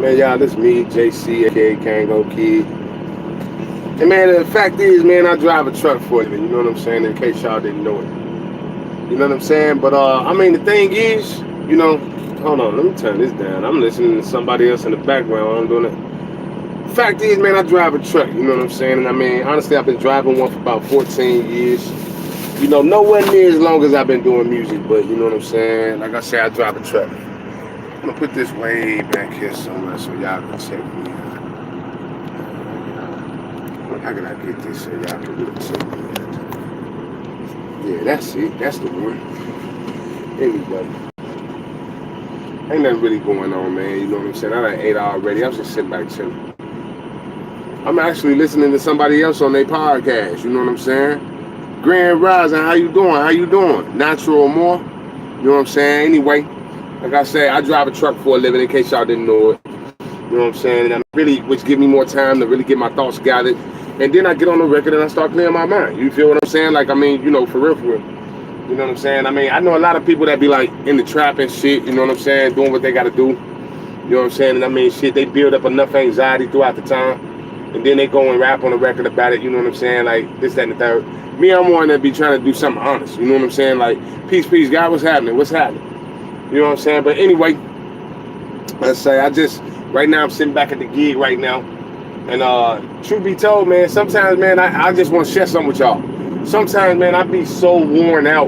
Man, y'all, this me, JC, aka Kango Kid. And man, the fact is, man, I drive a truck for a living, you know what I'm saying, in case y'all didn't know it. You know what I'm saying? But I mean, the thing is, you know, hold on, let me turn this down. I'm listening to somebody else in the background while I'm doing it. The fact is, man, I drive a truck, you know what I'm saying? And I mean, honestly, I've been driving one for about 14 years. You know, nowhere near as long as I've been doing music, but you know what I'm saying? Like I say, I drive a truck. I'm gonna put this way back here somewhere so y'all can check me out. How can I get this so y'all can really check me out? Yeah, that's it. That's the one. Anyway, ain't nothing really going on, man. You know what I'm saying? I done ate already. I'm just sitting back chilling. I'm actually listening to somebody else on their podcast. You know what I'm saying? Grand Rising, how you doing? How you doing? Natural or more? You know what I'm saying? Anyway, like I said, I drive a truck for a living in case y'all didn't know it. You know what I'm saying? And which give me more time to really get my thoughts gathered. And then I get on the record and I start clearing my mind. You feel what I'm saying? Like, I mean, you know, for real, for real. You know what I'm saying? I mean, I know a lot of people that be like in the trap and shit, you know what I'm saying? Doing what they got to do. You know what I'm saying? And I mean, shit, they build up enough anxiety throughout the time. And then they go and rap on the record about it, you know what I'm saying? Like, this, that, and the third. Me, I'm one that be trying to do something honest. You know what I'm saying? Like, peace, peace, God, what's happening? What's happening? You know what I'm saying? But anyway, let's say right now I'm sitting back at the gig right now. And truth be told, man, sometimes, man, I just want to share something with y'all. Sometimes, man, I be so worn out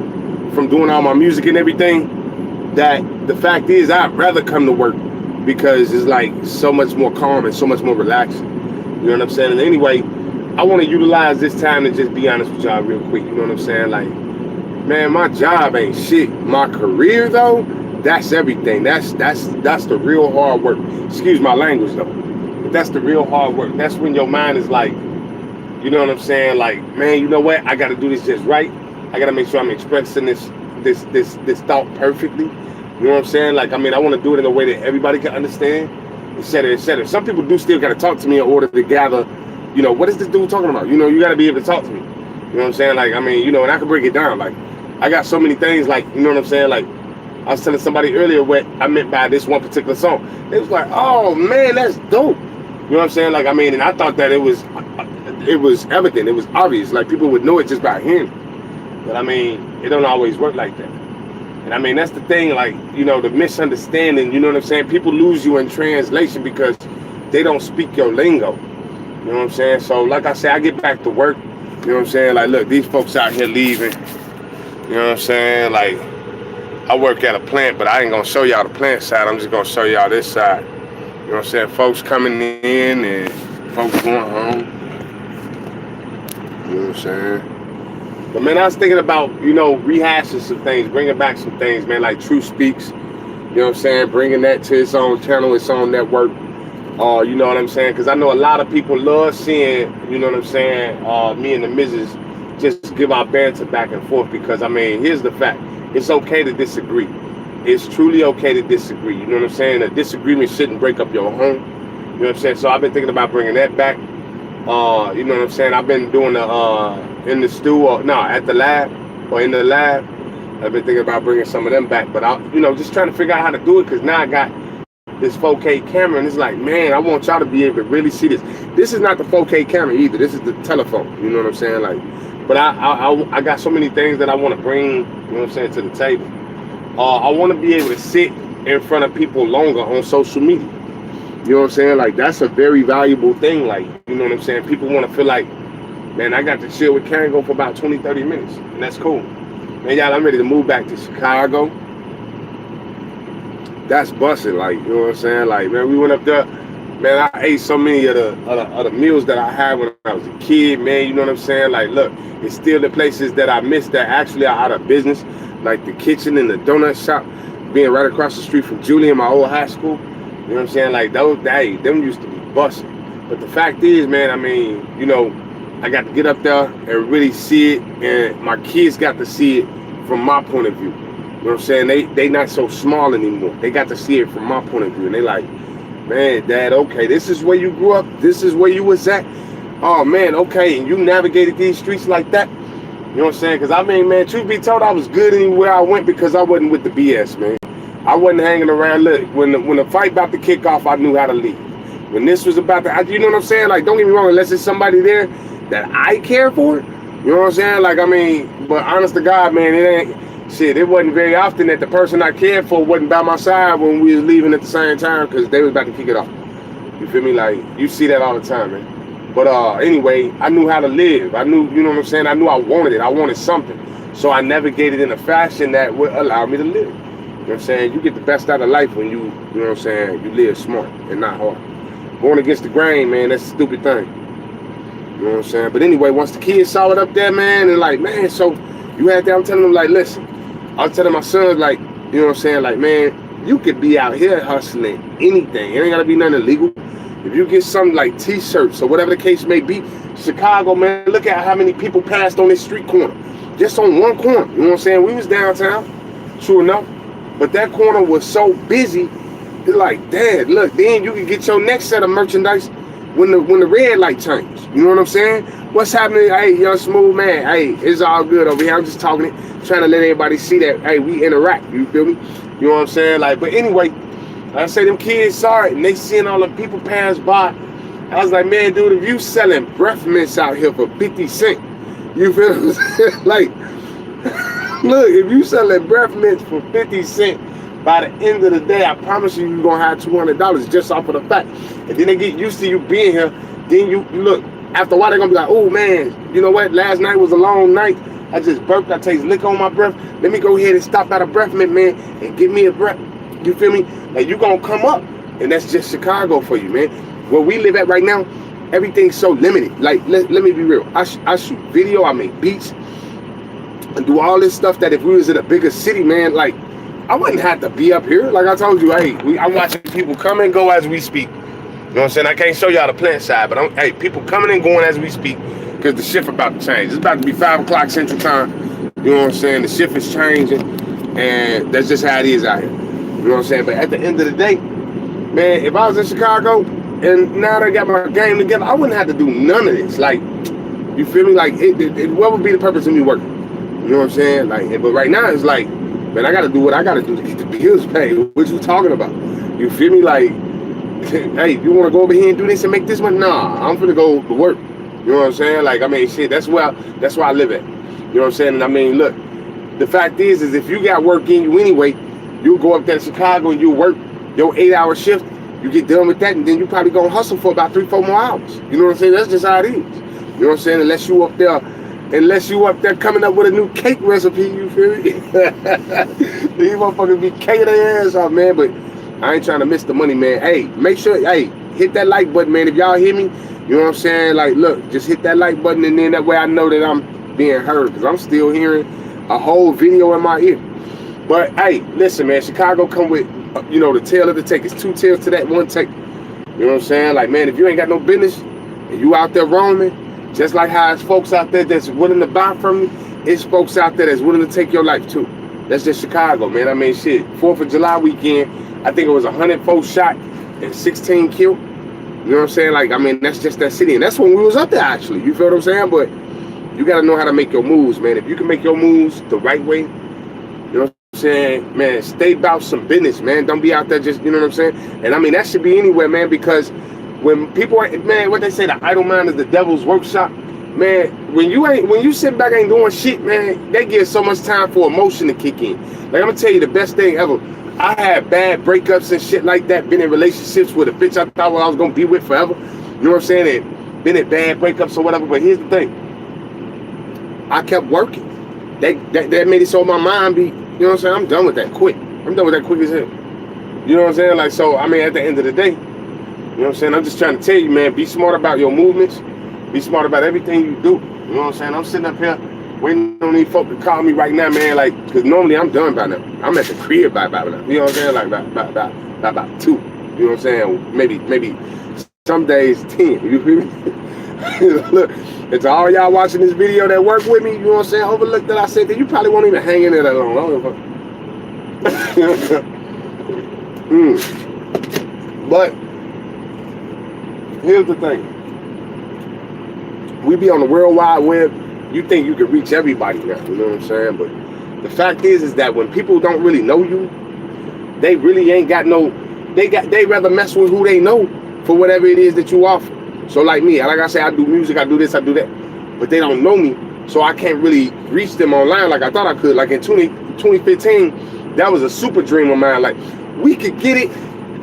from doing all my music and everything that the fact is I'd rather come to work because it's like so much more calm and so much more relaxing. You know what I'm saying? And anyway, I want to utilize this time to just be honest with y'all real quick. You know what I'm saying? Like, man, my job ain't shit. My career, though, that's everything. That's the real hard work. Excuse my language, though. But that's the real hard work. That's when your mind is like, you know what I'm saying? Like, man, you know what? I got to do this just right. I got to make sure I'm expressing this thought perfectly. You know what I'm saying? Like, I mean, I want to do it in a way that everybody can understand, et cetera, et cetera. Some people do still got to talk to me in order to gather, you know, what is this dude talking about? You know, you got to be able to talk to me. You know what I'm saying? Like, I mean, you know, and I can break it down. Like, I got so many things, like, you know what I'm saying? Like, I was telling somebody earlier what I meant by this one particular song. They was like, oh, man, that's dope. You know what I'm saying? Like, I mean, and I thought that it was evident. It was obvious. Like, people would know it just by hearing it. But, I mean, it don't always work like that. And, I mean, that's the thing, like, you know, the misunderstanding, you know what I'm saying? People lose you in translation because they don't speak your lingo. You know what I'm saying? So, like I said, I get back to work. You know what I'm saying? Like, look, these folks out here leaving. You know what I'm saying? Like, I work at a plant, but I ain't going to show y'all the plant side. I'm just going to show y'all this side. You know what I'm saying? Folks coming in and folks going home. You know what I'm saying? But, man, I was thinking about, you know, rehashing some things, bringing back some things, man, like True Speaks. You know what I'm saying? Bringing that to its own channel, its own network. You know what I'm saying? Because I know a lot of people love seeing, you know what I'm saying, me and the missus just give our banter back and forth because, I mean, here's the fact. It's okay to disagree. It's truly okay to disagree. You know what I'm saying? A disagreement shouldn't break up your home. You know what I'm saying? So I've been thinking about bringing that back. You know what I'm saying? I've been doing in the stew or at the lab or in the lab. I've been thinking about bringing some of them back, but you know, just trying to figure out how to do it because now I got this 4K camera and it's like, man, I want y'all to be able to really see this. This is not the 4K camera either. This is the telephone. You know what I'm saying? Like, but I got so many things that I want to bring, you know what I'm saying, to the table. I want to be able to sit in front of people longer on social media. You know what I'm saying? Like, that's a very valuable thing. Like, you know what I'm saying? People want to feel like, man, I got to chill with Kango for about 20, 30 minutes. And that's cool. Man, y'all, I'm ready to move back to Chicago. That's busting, like, you know what I'm saying? Like, man, we went up there. Man, I ate so many of the meals that I had when I was a kid, man. You know what I'm saying? Like, look, it's still the places that I missed that actually are out of business. Like the kitchen and the donut shop being right across the street from Julian, my old high school. You know what I'm saying? Like, them used to be busting. But the fact is, man, I mean, you know, I got to get up there and really see it. And my kids got to see it from my point of view. You know what I'm saying? They not so small anymore. They got to see it from my point of view. And they like, man, Dad, okay, this is where you grew up. This is where you was at. Oh, man, okay, and you navigated these streets like that. You know what I'm saying? Because, I mean, man, truth be told, I was good anywhere I went because I wasn't with the BS, man. I wasn't hanging around. Look, when the fight about to kick off, I knew how to leave. When this was about to, you know what I'm saying? Like, don't get me wrong, unless it's somebody there that I care for, you know what I'm saying? Like, I mean, but honest to God, man, it ain't, shit, it wasn't very often that the person I cared for wasn't by my side when we was leaving at the same time because they was about to kick it off. You feel me? Like, you see that all the time, man. But anyway, I knew how to live. I knew, you know what I'm saying? I knew I wanted it. I wanted something. So I navigated in a fashion that would allow me to live. You know what I'm saying? You get the best out of life when you know what I'm saying, you live smart and not hard. Going against the grain, man, that's a stupid thing. You know what I'm saying? But anyway, once the kids saw it up there, man, and like, man, so you had that, I'm telling them, like, listen, I was telling my sons, like, you know what I'm saying, like, man, you could be out here hustling anything. It ain't gotta be nothing illegal. If you get something like t-shirts or whatever the case may be, Chicago, man, look at how many people passed on this street corner. Just on one corner, you know what I'm saying? We was downtown, true enough, but that corner was so busy. It's like, Dad, look, then you can get your next set of merchandise when the red light changes. You know what I'm saying? What's happening? Hey, young smooth man. Hey, it's all good over here. I'm just talking it, trying to let everybody see that, hey, we interact. You feel me? You know what I'm saying? Like, but anyway, like I say, them kids saw it and they seeing all the people pass by. I was like, man, dude, if you selling breath mints out here for 50 cents, you feel what I'm saying? Like, look, if you selling breath mints for 50 cents, by the end of the day, I promise you, you're going to have $200 just off of the fact. And then they get used to you being here. Then you look, after a while, they're going to be like, oh, man, you know what? Last night was a long night. I just burped. I taste liquor on my breath. Let me go ahead and stop at a breath mint, man, and give me a breath. You feel me? Like, you're going to come up. And that's just Chicago for you, man. Where we live at right now, everything's so limited. Like, let me be real. I shoot video. I make beats. And do all this stuff that if we was in a bigger city, man, like, I wouldn't have to be up here. Like I told you, hey, I'm watching people come and go as we speak. You know what I'm saying? I can't show y'all the plant side, but hey, people coming and going as we speak because the shift about to change. It's about to be 5 o'clock Central Time. You know what I'm saying? The shift is changing, and that's just how it is out here. You know what I'm saying? But at the end of the day, man, if I was in Chicago and now I got my game together, I wouldn't have to do none of this. Like, you feel me? Like, what would be the purpose of me working? You know what I'm saying? Like, but right now it's like, man, I gotta do what I gotta do to get the bills paid. What you talking about? You feel me? Like, hey, you wanna go over here and do this and make this money? Nah, I'm finna go to work. You know what I'm saying? Like, I mean, shit, that's where I live at. You know what I'm saying? And I mean, look, the fact is if you got work in you anyway, you'll go up there to Chicago and you'll work your 8-hour shift. You get done with that, and then you probably gonna hustle for about 3-4 more hours. You know what I'm saying? That's just how it is. You know what I'm saying? Unless you up there coming up with a new cake recipe, you feel me? These motherfuckers be caking their ass off, man. But I ain't trying to miss the money, man. Hey, make sure, hey, hit that like button, man. If y'all hear me, you know what I'm saying? Like, look, just hit that like button, and then that way I know that I'm being heard, because I'm still hearing a whole video in my ear. But hey, listen, man, Chicago come with, you know, the tail of the take. It's 2 tails to that 1 take. You know what I'm saying? Like, man, if you ain't got no business and you out there roaming, just like how it's folks out there that's willing to buy from you, it's folks out there that's willing to take your life too. That's just Chicago, man. I mean, shit, 4th of July weekend, I think it was 100 folks shot and 16 killed. You know what I'm saying? Like, I mean, that's just that city. And that's when we was up there, actually. You feel what I'm saying? But you got to know how to make your moves, man. If you can make your moves the right way, you know what I'm saying? Man, stay about some business, man. Don't be out there just, you know what I'm saying? And I mean, that should be anywhere, man, because when people are, man, what they say, the idle mind is the devil's workshop. Man, when you sit back ain't doing shit, man, they give so much time for emotion to kick in. Like, I'm gonna tell you the best thing ever. I had bad breakups and shit like that, been in relationships with a bitch I thought I was gonna be with forever. You know what I'm saying? And been in bad breakups or whatever. But here's the thing. I kept working. That made it so my mind be, you know what I'm saying? I'm done with that quick. I'm done with that quick as hell. You know what I'm saying? Like, so, I mean, at the end of the day, you know what I'm saying? I'm just trying to tell you, man, be smart about your movements. Be smart about everything you do. You know what I'm saying? I'm sitting up here waiting on these folk to call me right now, man. Like, because normally I'm done by now. I'm at the crib by now. You know what I'm saying? Like, about 2. You know what I'm saying? Maybe some days 10. You feel me? Look, it's all y'all watching this video that work with me. You know what I'm saying? Overlook that I said that you probably won't even hang in there that long. But here's the thing. We be on the World Wide Web. You think you can reach everybody now, you know what I'm saying? But the fact is that when people don't really know you, they really ain't got no, they rather mess with who they know for whatever it is that you offer. So like me, like I say, I do music, I do this, I do that, but they don't know me, so I can't really reach them online like I thought I could. Like in 2015, that was a super dream of mine. Like, we could get it,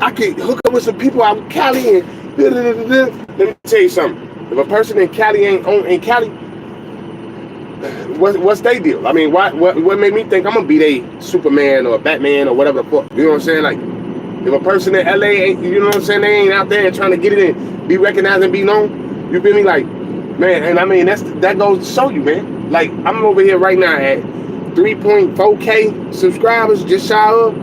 I could hook up with some people out in Cali and Let me tell you something. If a person in Cali ain't Cali, what's their deal? I mean, what made me think I'm gonna be a Superman or a Batman or whatever the fuck? You know what I'm saying? Like, if a person in LA ain't, you know what I'm saying, they ain't out there trying to get it and be recognized and be known, you feel me? Like, man, and I mean, that goes to show you, man. Like, I'm over here right now at 3.4K subscribers, just shy of,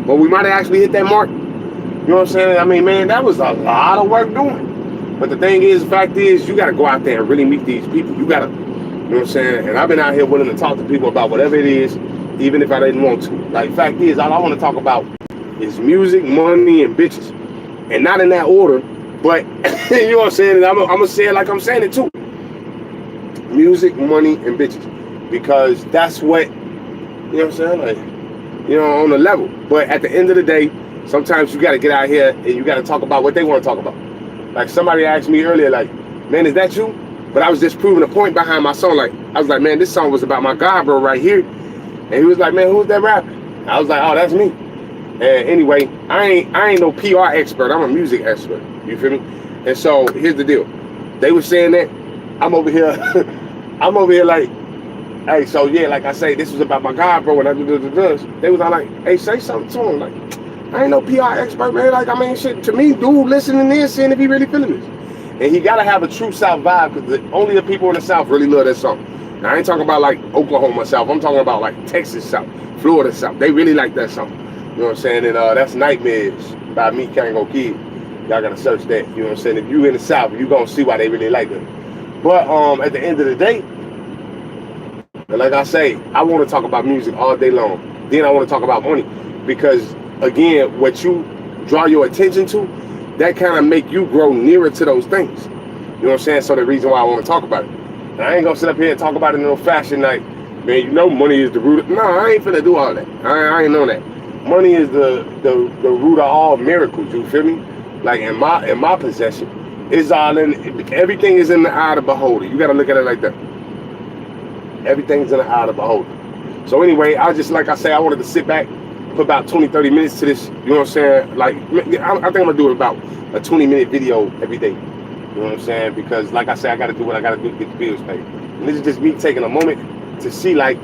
but we might have actually hit that mark. You know what I'm saying? I mean, man, that was a lot of work doing. But the thing is, the fact is, you got to go out there and really meet these people. You got to, you know what I'm saying? And I've been out here willing to talk to people about whatever it is, even if I didn't want to. Like, fact is, all I want to talk about is music, money, and bitches. And not in that order, but, you know what I'm saying? And I'm going to say it like I'm saying it too. Music, money, and bitches. Because that's what, you know what I'm saying? Like, you know, on the level. But at the end of the day, sometimes you got to get out here and you got to talk about what they want to talk about. Like, somebody asked me earlier, like, man, is that you? But I was just proving a point behind my song. Like, I was like, man, this song was about my guy, bro, right here. And he was like, man, who's that rapper? I was like, oh, that's me. And anyway, I ain't no PR expert. I'm a music expert. You feel me? And so here's the deal. They were saying that. I'm over here. I'm over here like, hey, so yeah, like I say, this was about my guy, bro. And I do this. They was all like, hey, say something to him. Like, I ain't no PR expert, man. Like, I mean, shit, to me, dude, listening to this, seeing if he really feeling this. And he got to have a true South vibe, because only the people in the South really love that song. Now, I ain't talking about, like, Oklahoma South. I'm talking about, like, Texas South, Florida South. They really like that song. You know what I'm saying? And that's Nightmares by Me, Kango Kid. Y'all got to search that. You know what I'm saying? If you in the South, you going to see why they really like it. But at the end of the day, like I say, I want to talk about music all day long. Then I want to talk about money. Because, again, what you draw your attention to, that kind of make you grow nearer to those things. You know what I'm saying? So the reason why I want to talk about it. And I ain't going to sit up here and talk about it in no fashion like, man, you know money is the root of... No, I ain't finna do all that. I ain't know that. Money is the root of all miracles, you feel me? Like, in my possession, it's all in... Everything is in the eye of the beholder. You got to look at it like that. Everything's in the eye of the beholder. So anyway, I just, like I say, I wanted to sit back, put about 20-30 minutes to this. You know what I'm saying? Like, I think I'm gonna do about a 20-minute video every day. You know what I'm saying? Because, like I say, I gotta do what I gotta do to get the bills paid. And this is just me taking a moment to see, like,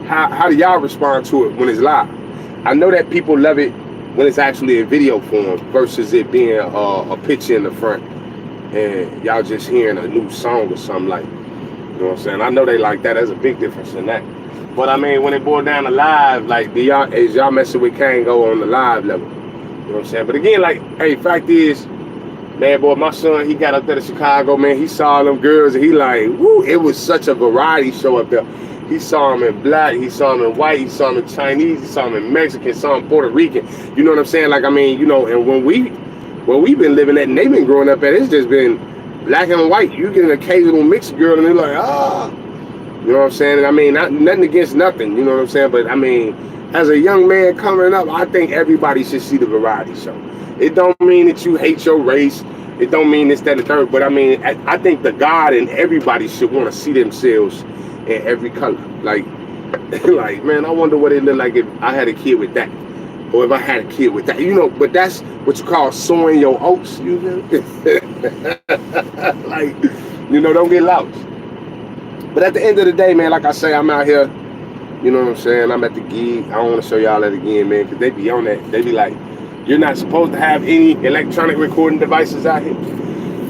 how do y'all respond to it when it's live? I know that people love it when it's actually in video form versus it being a picture in the front and y'all just hearing a new song or something, like, you know what I'm saying? I know they like that. There's a big difference in that. But I mean, when it boiled down to live, like, is y'all messing with Kango on the live level? You know what I'm saying? But again, like, hey, fact is, man, boy, my son, he got up there to Chicago, man. He saw them girls, and he like, woo, it was such a variety show up there. He saw them in black, he saw them in white, he saw them in Chinese, he saw them in Mexican, saw them Puerto Rican. You know what I'm saying? Like, I mean, you know, and when we've been living at, and they've been growing up at, it's just been black and white. You get an occasional mixed girl, and they're like, ah. You know what I'm saying? And I mean, nothing against nothing, you know what I'm saying? But I mean, as a young man coming up, I think everybody should see the variety show. It don't mean that you hate your race. It don't mean this, that, and the third. But I mean, I think the God in everybody should want to see themselves in every color. Like, like, man, I wonder what it looked like if I had a kid with that. Or if I had a kid with that. You know, but that's what you call sowing your oats, you know? Like, you know, don't get lost. But at the end of the day, man, like I say, I'm out here, you know what I'm saying? I'm at the gig. I don't want to show y'all that again, man, because they be on that. They be like, you're not supposed to have any electronic recording devices out here.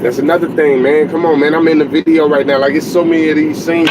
That's another thing, man. Come on, man. I'm in the video right now. Like, it's so many of these scenes.